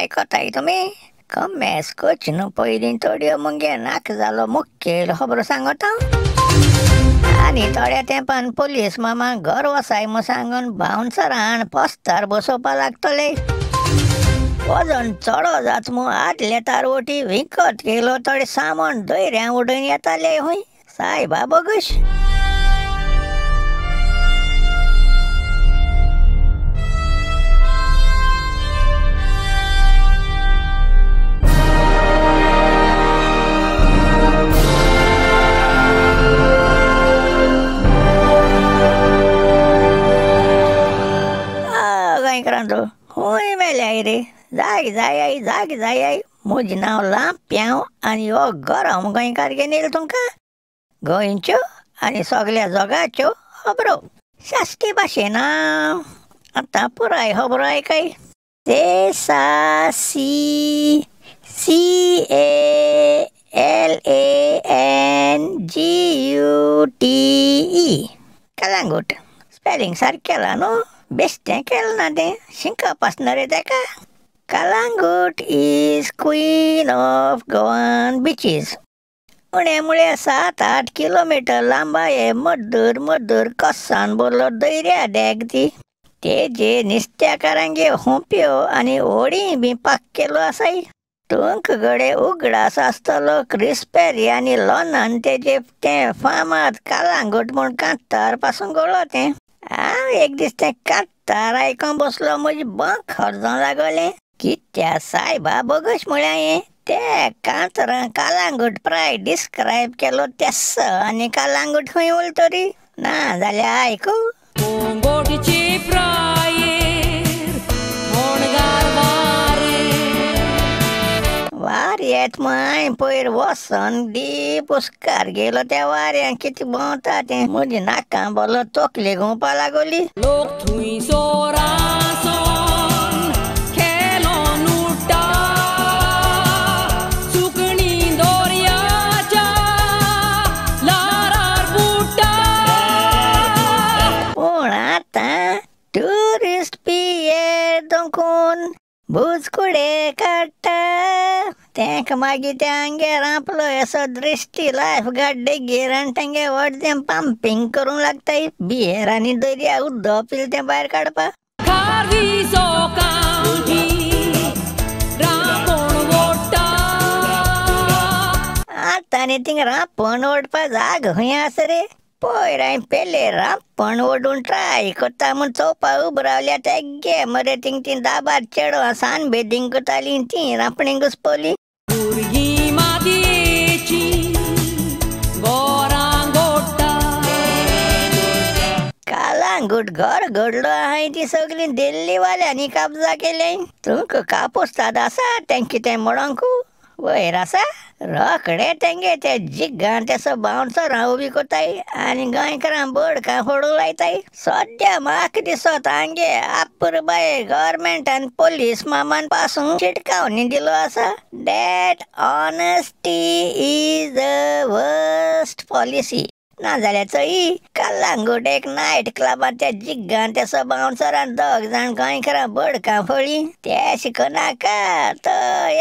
आयकताय तुमी कमेस्कोच न्हू पयलीं थोड्यो मुंगे नाक जालो मुखेल खबरो सांगता आनी थोड्या तेंपान पुलीस मामा घर वसाय म्हूण सांगून बाउन्सरान पोस्तार बसोवपा लागतले वजन चडो जात म्हूण आदले तारवटी विकत गेलो थोडे सामान दर्या उडून येताले हुंय सायबा बोगूश हुंय मेल्याय रे जाग जाय म्हजें नांव लांप्याव आनी हो गरम गोंयकार घेवन येयलो तुमकां गोंयच्यो आनी सगळ्या जगाच्यो खबरो शास्ती भाशेन आतां पुराय खबरो आयकाय CALANGUTE कलांगूट स्पेलिंग सारकें केलां न्हू बेश्टें केलें ना तें शिंकप आसना रे तेका कलांगूट इज क्वीन ऑफ गोवान बीचीस उणे मुळे 7-8 किलोमीटर लांबा हे मधुर कस्सान बोरलो दर्या देग ती तेजे नुस्त्याकारांगे होंप्यो आनी होडी बी पाक केलो आसाय तुंक गडे उगडास आसतलो क्रिस्पेरी आनी लोनान तेजे तें फामाद कलांगूट म्हूण कांतार पासून गोळो तें हांव एक दीस तें कांतार आयकोन बसलो म्हजी बंक हरजों लागोलें कित्या सायबा बोगूश म्हळ्यार हें ते कांतरां कलांगूट प्राय डिस्क्रायब केलो तेस्स आनी कलांगूट खंय उरतरी ना जाल्यार आयकू वार येत म्हूण हांवें पयर वोसोन डीप उस्कार गेलो त्या वाऱ्यान कितें भोंवता तें म्हजी नाकां बोलो तोकली घुंवपा लागोली लोक थंयसर आसोन खेलोन उडटा सुकणीं दोर्याच्या लारार बुडटा पूण आतां ट्युरिस्ट पियेर दोखून बुजकुडे काडटा तेंक मागीर त्या आंगेर आपलो असो दृश्टी लायफ गार्ड देगेर आनी तेंगे व्हडलें पंपींग करूंक लागताय बियर आनी दर्या उदक पिल तें भायर काडपाक आतां थिंग रांपोण ओडपा जाग खंय आसा रे पयर हांवें पेले रांपोण ओडून ट्राय कोत्ता म्हूण चोवपा उब रावल्या तेगे मरे थिंग ती दाबार चेडवां सान बेदींग कोतालीं ती रांपणी घुसपवली भुरगीं मातयेचीं गोरां घोट्टा कलांगूट घर घडलो हांवें ती सगळीं दिल्लीवाल्यांनी काबजा केले तुमकां कापुस्ताद आसा तें कितें म्हणोंकू वयर आसा रोखडे तेंगे ते जिग्गान तेसो बाउन्सरां उबी कोताय आनी गोंयकारां बोडकां फोडूंक लायताय सद्या म्हाका दिसत हांगे आपुरबाये गव्हर्मेंटान पुलीस मामान पासून चिटकावनी दिलो आसा that honesty is the worst policy नाजाल्यार चोई कलांगूट एक नायट क्लबान त्या जिग्गान तेसो बाउन्सरान 2 जाण गोंयकारां बोडकां फोडली ते शिकोनाका तो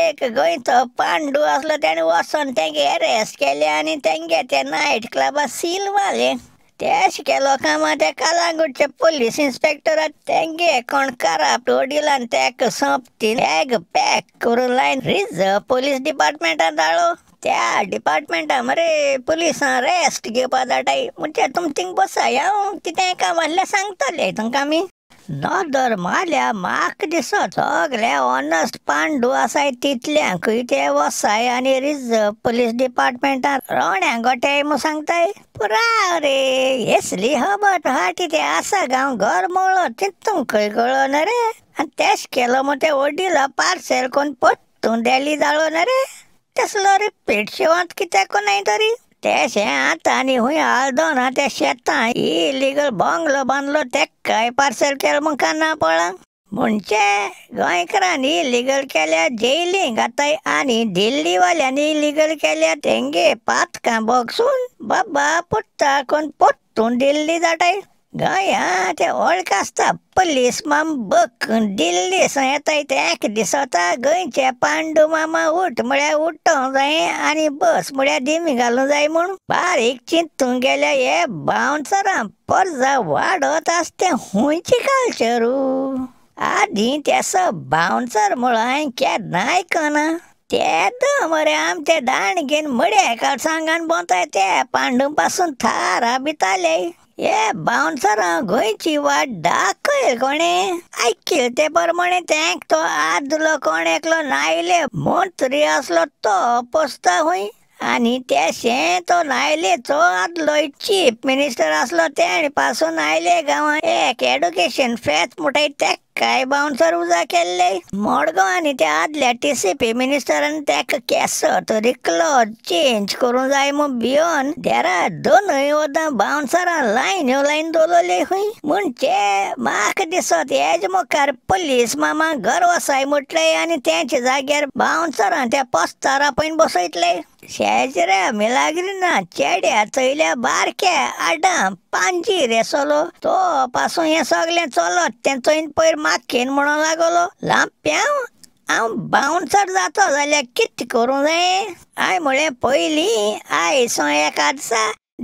एक गोंयचो पांडू आसलो तेणें वचोन तेंगे अरेस्ट केले आनी तेंगे ते नायट क्लबा सील मारले ते केलो कामां त्या कलांगूटचे पुलीस इन्स्पेक्टरान तेंगे कोण करप्ट वडिलान तेका सोंपती बॅग पॅक करून लायन रिझर्व पुलीस डिपार्टमेंटान धाडलो त्या डिपार्टमेंटा मरे पुलिसां रेस्ट घेवपा धाडटाय म्हणजे तुम थिंग बसाय हांव कितें काम आहल्यार सांगतले तुमकां आमी नदर मारल्या म्हाका दिसत सगळे ऑनस्ट पांडू आसाय तितल्यांकूय ते वसाय आनी रिझर्व पुलीस डिपार्टमेंटान रोवण्या गोट्याय म्हूण सांगताय पुराव रे हेसली खबर हाटी ते आसा गांव घर मोळो तितूंक खंय कळोन रे आनी तेश केलो म्हूण ते वडीला पार्सेल कोन्न पट्टून देली धाडलो ना रे तेसलो रिपीट शिवंत कित्याक कोनाय तरी तेशें आतां आनी खूंय आल्दोना त्या शेतां इलिगल बंगलो बांदलो तेक्काय पार्सेल केलो म्हूण काना पळा म्हणजे गोंयकारांनी इलिगल केल्या जेलींत घाताय आनी दिल्लीवाल्यांनी इलिगल केल्या तेंगे पातकां बोगसून बाबा पुट्टा कोण पट्टून दिल्ली धाडटाय गोंया ते वळख आसता पुलीस माम बक दिल्ली सां येताय ते एक दिसता गोंयचे पांडू मामा उठ म्हळ्यार उठोंक जाय आनी बस म्हळ्यार दिमी घालूंक जाय म्हूण बारीक चिंतूंक गेल्या हे बाउन्सरां पर्जा वाडत आसते हुंयचे कल्चरू आदी तेस बाउन्सर म्हूण हांवें केन्ना आयकना ते मरे आमचे दाणगेन मड्या काळसांगान बोंताय ते पांडू पासून थारा भिताले हे बाउन्सरां गोंयची वाट दाखयल कोणे आयकिल ते प्रमाणे तेंक तो आदलो कोण एकलो नायले मंत्री आसलो तो पोसता हुंय आनी तेशें तो नायलेचो आदलो चीफ मिनिस्टर आसलो तेणे पासून आयले गांवां एक एड्युकेशन फेस्त म्हणटाय तेकाय बाउन्सर उजा केल्ले मडगांव आनी त्या आदल्या टीसीपी मिनिस्टरान तेका केसो तरी क्लॉज चेंज करूंक जाय म्हूण भियोन देरा दोनूय वदां बाउन्सरां लायन्यो लायन दवरले हुंय म्हणजे म्हाका दिसत हेज मुखार पुलीस मामा घर वसाय म्हटले आनी तेंचे जाग्यार बाउन्सरां त्या पोस्तारा पयन बसयतले शेजऱ्या मिलाग्रिना चेड्या चयल्या बारक्या आडां पांजी रेसलो तो पासून हें सगलें चलत तें चोयन पयर माखेन म्हणून लागलो लांप्याव हांव बाउन्सर जातो जाल्यार कितें करूं जाय हांवें म्हळें पयलीं आयसो एका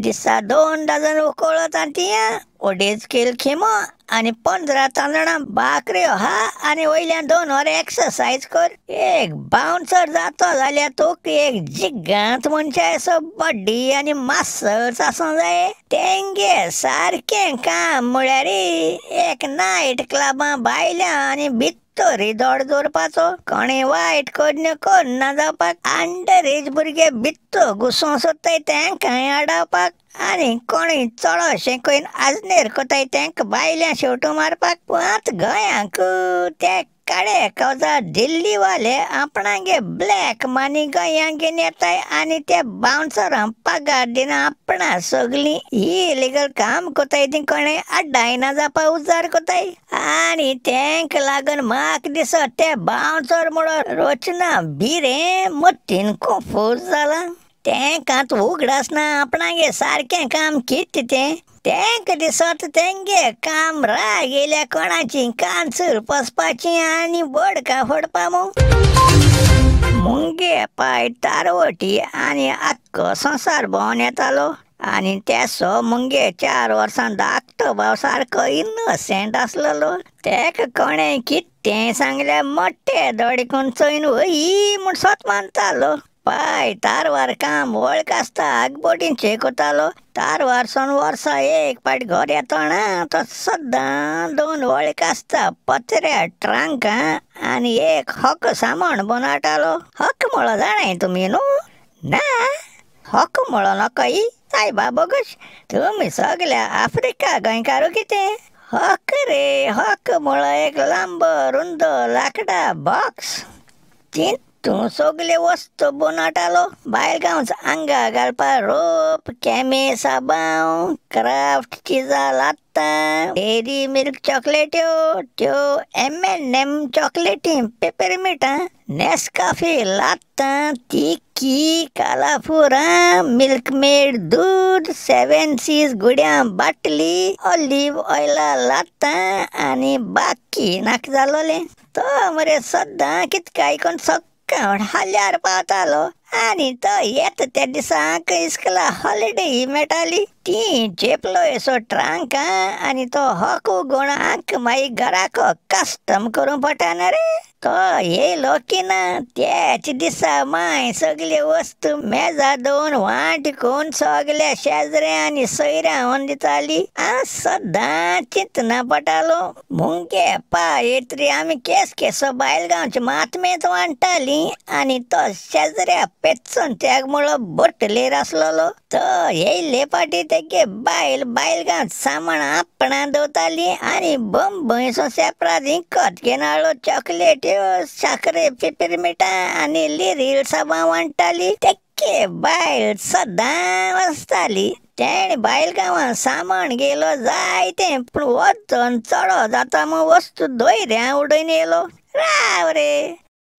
दिसा 2 डझन उकळत तांतयां उडीद किल खिमो आनी 15 तांदळां भाकऱ्यो हा आनी वयल्यान 2 वर एक्सरसाइज कर एक बाउन्सर जातो जाल्यार तुका एक जिगांत मनशाचो बॉडी आनी मसल्स आसूं जाय तेंगे सारकें काम म्हळ्यार एक नायट क्लबां भायल्या आनी तरी दोड दवरपाचो कोणें वायट कोन्यो करना जावपाक अंडर एज भुरगे भित्तो घुसों सोदताय तेंकाय आडावपाक आनी कोणूय चडशें करून आजनेर कोताय तेंकां भायल्या शेवटो मारपाक आतां गोंयाक ते काळे कावजा दिल्ली वाले आपणागे ब्लॅक मनी गोंयांक घेवन येताय आनी ते बाउन्सरां पगार दिना आपणा सगलीं इलिगल काम कोताय ती कोणें आड्डायना जावपा उजार कोताय आनी तेंका लागून म्हाका दिसत ते बाउन्सर म्हणून रचना भिरें मत्तीन कन्फ्यूज जाला तेंकात उगडास ना आपणागे सारकें काम कितें तें तेंक दिसत तेंगे काम गेल्या कोणाची कांचूर पोसपाची आनी बडकां फोडपा मुंगे पाय तारवटी आनी आख्खो संवसार भोंवन येतालो आनी तेसो मुंगे 4 वर्सां धाकटो भाव सारको इनोसेंट आसलेलो तेका कोणें कितें सांगल्यार मोठे दोडकून चोयन वही म्हूण सोत मानतालो पाय तारवार काम वळख आसता आगबोटींचे कोतालो तारवार सोन वर्सा एक पाट घर येतना तो सद्दां 2 वळख आसता पत्र्या ट्रांकां आनी एक हॉक सामान बनाटालो हॉक म्हळो जाणाय तुमी न्हू ना हॉक म्हळो नकय सायबा बोगूश तुमी सगल्या आफ्रिका गोंयकारू कितें हॉक रे हॉक म्हळो एक लांब रुंद लांकडा बॉक्स तूं सगले वस्तू बनाटालो बायलगांवच आंगा घालपा रोप केमे साबांव क्राफ्ट चिजां लात्तां डेरी मिल्क चॉकलेट्यो त्यो M&M चॉकलेटी पेपरमिंटां नेस्काफे लात्तां तिकी कालाफुरां मिल्क मेड दूद 7 सीज गुड्यां बाटली ऑलिव्ह ऑयला लात्तां आनी बाकी नाक जालोलें तो मरे सद्दां कितका आयकून हाल्यार पावतालो आनी तो येता त्या दिसाक इस्कला हॉलिडे मेळटाली ती चेपलो एसो ट्रांकां आनी तो हॉक उगोणाक मागीर घराक कस्टम करूं पडटाना रे तो येयलो की ना त्याच दिसा माय सगळे वस्तू मेजा दवरून वाट करून सगल्या शेजऱ्या आनी सोयऱ्यां व्हरून दिताली हांव सद्दां चिंतना पडटालो मुंगे पाय तरी आमी केसो बायलगांवचे मातमेत वांडटाली आनी तो शेजऱ्या पेचून त्याग मुळो बोटलेर आसलोलो तो येयले पाटी तेगे बायलगांव सामान आपणा दवरताली आनी बंबईचो सेपरात इंकत घेवन हाडलो चॉकलेट्यो साखरे पेपरमिंटां आनी लिरील साबां वांडटाली तेगे बायल सदां वचताली तेणे बायलगांवां सामान गेलो जायतें पूण वचोन चडो जाता म्हूण वस्तू दोयऱ्यां उडोवन येयलो राव रे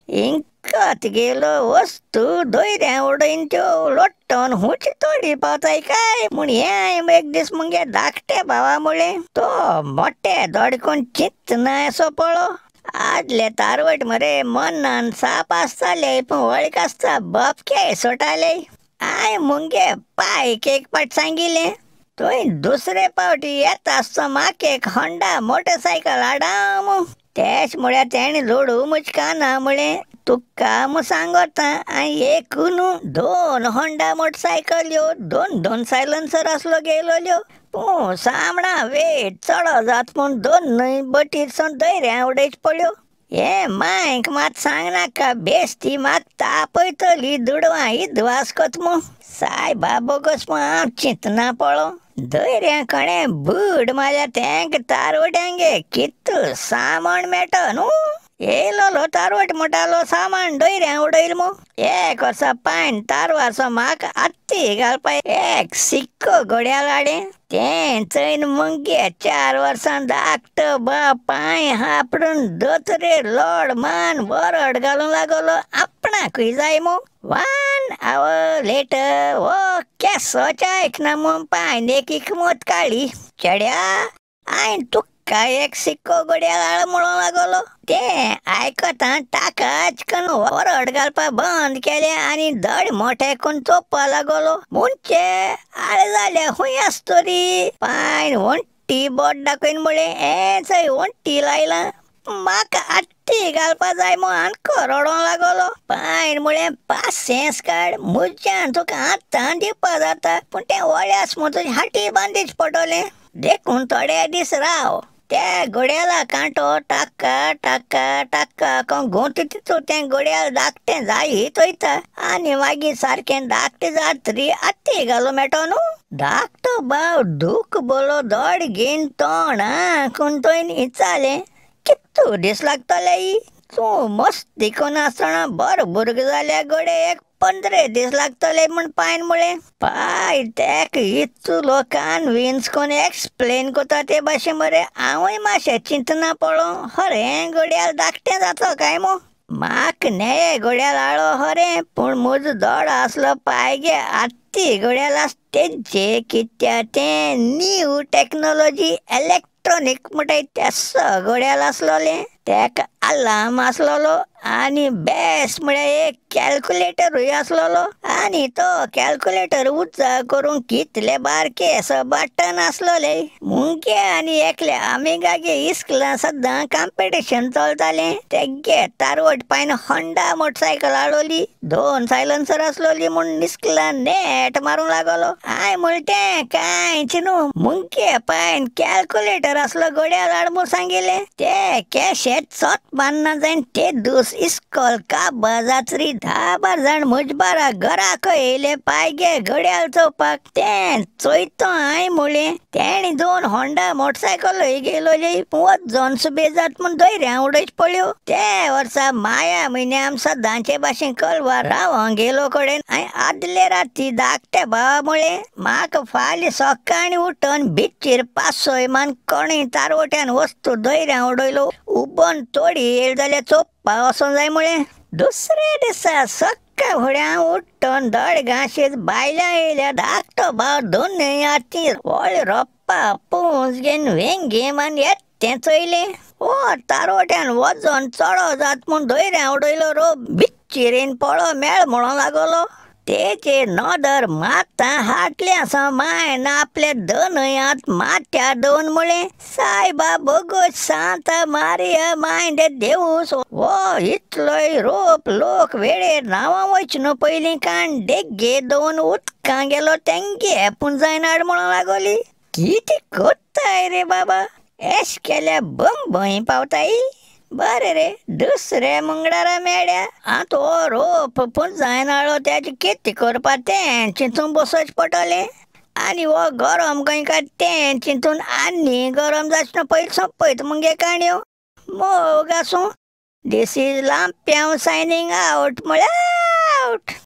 इंक उडत गेलो वस्तू दोयऱ्या उडईन त्यो लोटून हुंच तोडी पावताय काय म्हूण हें एक दीस मुगे धाकटे भावामुळे तो मोठे दोडकून चिंत नाय असो पळो. आदले तारवट मरे मनान साप आसताले पूण वळख आसता बपके सोटाले. आय मुगे पायक एक पाट सांगिले थंय दुसरे फावटी येता आसता म्हाका एक होंडा मोटरसायकल हाडा म्हूण. तेच म्हळ्यार तेणें लोडू मुचका ना म्हळें तुका म्हूण सांगोता आनी एकून 2 होंडा मोटरसायकल्यो 2 सायलन्सर आसलो गेलोल्यो. पूण सामणा वेट चड जात म्हूण 2 बटीरसून दर्या उडयच पडल्यो. हे मांयक मात सांगनाका बेश्टी म्हाका तापयतली दुडवां इदवास कोत म्हूण. सायबा बोगस म्हूण हांव चिंतना पळो. दर्या कोणें बूड मारल्या तेंक तारवट्यांगे कितू सामान मेळटा न्हू. येयलोलो तारवट म्हणटालो सामान दर्या उडयल म्हूण. एक वर्सा पायन तारवारचो म्हाका आत्ती घालपाक एक सिक्को घडयाळ हाडें. तें चैन मुगे 4 वर्सां धाकटो बाब पांय हापडून दोतोरेर लोड मान बरड घालूंक लागलो आपणाकूय जाय म्हूण. 1 hour later वो केसोच आयकना म्हूण पायन एक इकमत काडली. चेड्या हांवें तुका एक सिक्को घडयाळ हाड म्हणूंक लागलो. तें आयकता ताकाच करून बरड घालपाक बंद केलें आनी धड मोठे करून चोपपाक लागलो. मुनचे आळे जाल्या खूंय आसता तरी. पायन वण्टी बोट दाखयन म्हळें हें चोय वण्टी लायलां म्हाका आत्ती घालपा जाय म्हूण आनीक रडोंक लागलो. पायन म्हळें पासियेंस काड म्हज्यान तुका आतां दिवपा जाता पूण तें वळ्यास म्हूण तुजे हाटी बांदीच पडटलें. देखून थोडे दीस राव. त्या घडयाळा कांटो टाक्का टाक्का टाक्का करून घुंवता तितूंत तें घडयाळ धाकटें जायत वयता आनी मागीर सारकें धाकटें जातरी आत्ती घालूं मेळटा न्हू. धाकटो बाव दूख बोलो धड घेवन तोंडां करून थंय विचारलें कितू दीस लागतले ही. तूं मस्ती करून आसतना भुरग जाल्या घडये एक 15 दीस लागतले म्हूण पायन म्हळें. पाय तेका इतलो कन्विन्स करून एक्सप्लेन कोता ते भाशेन मरे हांवूय मातशें चिंतना पळो खरें घडयाळ धाकटें जातलो काय म्हूण. म्हाका नेये घडयाळ हाडलो खरें पूण म्हजो दोडो आसलो पांय गे आत्ती घडयाळ आसा तेजें कित्याक तें न्यू टॅक्नोलॉजी इलेक्ट्रॉनीक म्हणटाय तेसो घडयाळ आसलोलें. तेका अलार्म आसलोलो आनी बेस्ट म्हळ्यार एक कॅल्क्युलेटरूय आसलोलो आनी तो कॅल्क्युलेटर उज्जा करूंक कितले बारके बटन आसलोले. मुगे आनी एकले आमेगागे इस्कलां सद्दां कॉम्पिटिशन चलतालें. तेगे तारवट पायन होंडा मोटरसायकल हाडोली 2 सायलन्सर आसलोली म्हूण इस्कलां नेट मारूंक लागलो. हांवें म्हणलें तें कांयच न्हू मुगे पायन कॅल्क्युलेटर आसलो घडयाळ हाड म्हूण सांगिल्लें. ते केशेत चोत बांदना जायन ते दीस इस्कॉल काबार जातरी 10-12 जाण म्हज्या बारा घराक येयले पांय गे घडयाळ चोवपाक. तें चोयतो हांवें म्हळें तेणी 2 होंडा मोटरसायकलोय गेलोली वचोन सुबेजात म्हूण दर्या उडयच पडल्यो. ते वर्सा माया म्हयन्या आमी सदांचे भाशेन कलवार रावोंक गेलो कडेन हांवें आदले राती धाकटे भावा म्हळें म्हाका फाल्यां सकाळीं उठोन बिचीर पासय मान कोणें तारवट्यान वस्तू दर्या उडयलो उबोन तोडी येयली जाल्यार चोपपाक वचोंक जाय म्हळें. दुसऱ्या दिसा सक्का फुडें उठोन धड घाशीत बायल्या येयल्या धाकटो भाव 2 हातीन व्हडले रोप्पा पूंज घेवन वेंगे मान येतें चोयलें. ओ तारवट्यान वचोन चडो जात म्हूण दर्या उडयलो रो बिच्चीरेन पळो मेळ म्हणूंक लागलो. तेचेर नदर मातां हाटल्या समायन आपले 2 हात माथ्यार दवरून म्हळें सायबा बोगोस सांता मारिया माय दे देवूस वो इतलोय रोप लोक वेळेर न्हांवों वचना पयलीं काण देगे दवरून उदकां गेलो तेंगे हेपून जायना हाड म्हणूंक लागली. कितें कोत्ताय रे बाबा एश केल्या बंबई पावताय. बरें रे दुसरे मंगळारा मेळ्या आतां हो रोप पूण जायना हाडलो तेजें कितें करपा तें चिंतून बसोच पडटलें आनी हो गरम गोंयकार तें चिंतून आनी गरम जाचना पयलीं सोंपयत मुगे काणयो. मोग आसूं. This is Lampion signing out. Out.